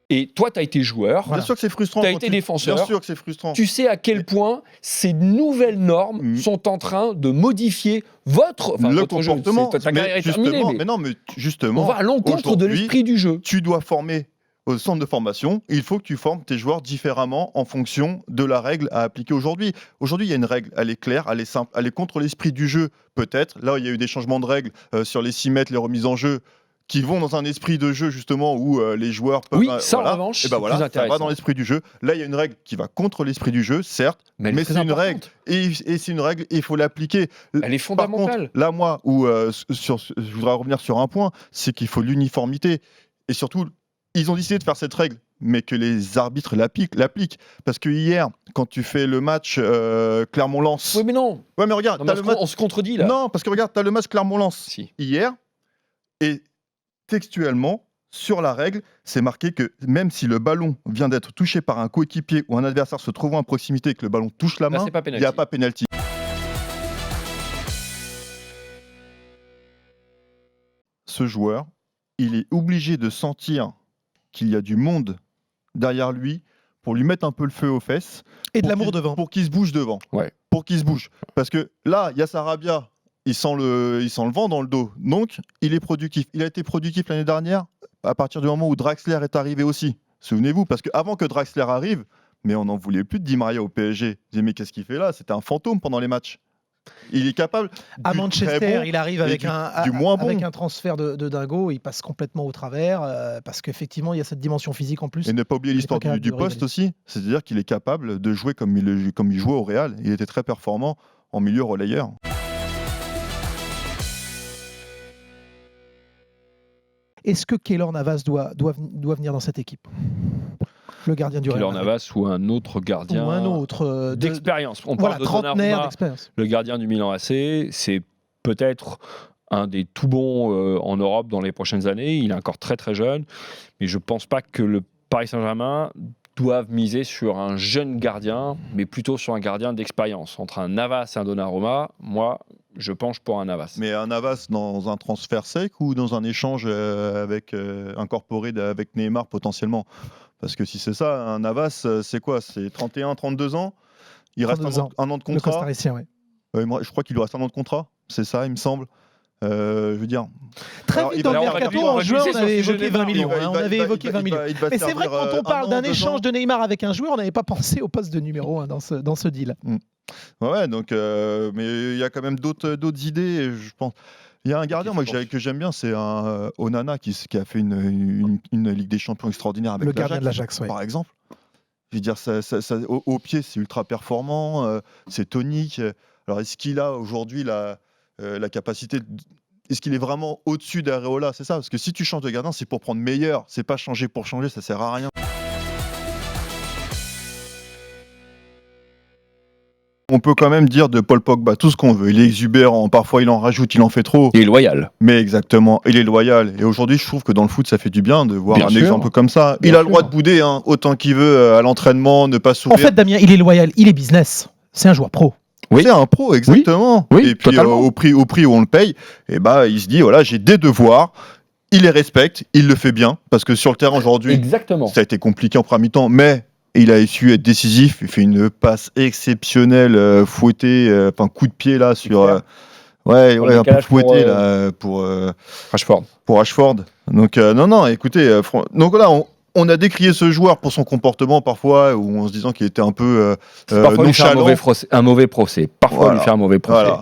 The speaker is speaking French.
Et toi, tu as été joueur. Bien sûr que c'est frustrant. Tu as été défenseur. Bien sûr que c'est frustrant. Tu sais à quel point ces nouvelles normes sont en train de modifier votre comportement. Ta carrière est terminée. Mais justement, on va à l'encontre de l'esprit du jeu. Tu dois former au centre de formation, il faut que tu formes tes joueurs différemment en fonction de la règle à appliquer aujourd'hui. Aujourd'hui, il y a une règle, elle est claire, elle est simple, elle est contre l'esprit du jeu, peut-être. Là, il y a eu des changements de règles sur les 6 mètres, les remises en jeu, qui vont dans un esprit de jeu, justement, où les joueurs peuvent... Oui, ça, en revanche, et ben voilà, ça va dans l'esprit du jeu. Là, il y a une règle qui va contre l'esprit du jeu, certes, mais c'est une règle. Et c'est une règle, et il faut l'appliquer. Elle est fondamentale. Par contre, là, moi, je voudrais revenir sur un point, c'est qu'il faut l'uniformité. Et surtout, ils ont décidé de faire cette règle, mais que les arbitres l'appliquent. Parce que hier, quand tu fais le match Clermont-Lens... Oui, mais non. Ouais, mais regarde... On se contredit, là. Non, parce que regarde, tu as le match Clermont-Lens hier, et textuellement, sur la règle, c'est marqué que même si le ballon vient d'être touché par un coéquipier ou un adversaire se trouvant à proximité et que le ballon touche la main, il n'y a pas pénalty. Ce joueur, il est obligé de sentir qu'il y a du monde derrière lui pour lui mettre un peu le feu aux fesses. Et de l'amour devant. Pour qu'il se bouge devant. Ouais. Pour qu'il se bouge. Parce que là, il y a Sarabia, il sent le vent dans le dos. Donc, il est productif. Il a été productif l'année dernière à partir du moment où Draxler est arrivé aussi. Souvenez-vous, parce qu'avant que Draxler arrive, mais on n'en voulait plus de Di Maria au PSG. Vous dites, mais qu'est-ce qu'il fait là? C'était un fantôme pendant les matchs. Il est capable. À Manchester, il arrive avec un transfert de dingo, il passe complètement au travers parce qu'effectivement, il y a cette dimension physique en plus. Et ne pas oublier l'histoire du poste aussi, c'est-à-dire qu'il est capable de jouer comme il jouait au Real. Il était très performant en milieu relayeur. Est-ce que Keylor Navas doit venir dans cette équipe? Le gardien du Real Keylor Navas ou un autre gardien ou un autre d'expérience. On voilà, parle de trentenaire d'expérience. Le gardien du Milan AC, c'est peut-être un des tout bons en Europe dans les prochaines années. Il est encore très très jeune, mais je ne pense pas que le Paris Saint-Germain doive miser sur un jeune gardien, mais plutôt sur un gardien d'expérience. Entre un Navas et un Donnarumma, moi, je penche pour un Navas. Mais un Navas dans un transfert sec ou dans un échange incorporé avec Neymar potentiellement? Parce que si c'est ça, un Navas, c'est quoi? C'est 31, 32 ans? Il reste un an de contrat. Le costaricien, oui. Je crois qu'il lui reste un an de contrat, c'est ça, il me semble. Je veux dire. Très vite dans le mercato, en juin, on avait évoqué 20 millions. On avait évoqué 20 millions. Mais c'est vrai que quand on parle d'un échange de Neymar avec un joueur, on n'avait pas pensé au poste de numéro 1 dans ce deal. Ouais, donc, mais il y a quand même d'autres idées, je pense. Il y a un gardien que j'aime bien, c'est un Onana qui a fait une Ligue des Champions extraordinaire avec le gardien de l'Ajax, par exemple. Je veux dire, au pied, c'est ultra performant, c'est tonique. Alors, est-ce qu'il a aujourd'hui la capacité est-ce qu'il est vraiment au-dessus d'Areola? C'est ça, parce que si tu changes de gardien, c'est pour prendre meilleur, c'est pas changer pour changer, ça sert à rien. On peut quand même dire de Paul Pogba tout ce qu'on veut. Il est exubérant, parfois il en rajoute, il en fait trop. Il est loyal. Mais exactement, il est loyal. Et aujourd'hui, je trouve que dans le foot, ça fait du bien de voir un exemple comme ça. Il a le droit de bouder autant qu'il veut à l'entraînement, ne pas sourire. En fait, Damien, il est loyal, il est business. C'est un joueur pro. Oui. C'est un pro, exactement. Oui, et puis au prix où on le paye, et il se dit, voilà, j'ai des devoirs. Il les respecte, il le fait bien. Parce que sur le terrain aujourd'hui, ça a été compliqué en première mi-temps, mais... il a su être décisif, il fait une passe exceptionnelle, fouettée, coup de pied là sur... un peu fouetté là pour Rashford. Pour Rashford. Donc non, écoutez, donc là on a décrié ce joueur pour son comportement parfois, où en se disant qu'il était un peu parfois nonchalant. un mauvais procès. Parfois lui faire un mauvais procès. Voilà.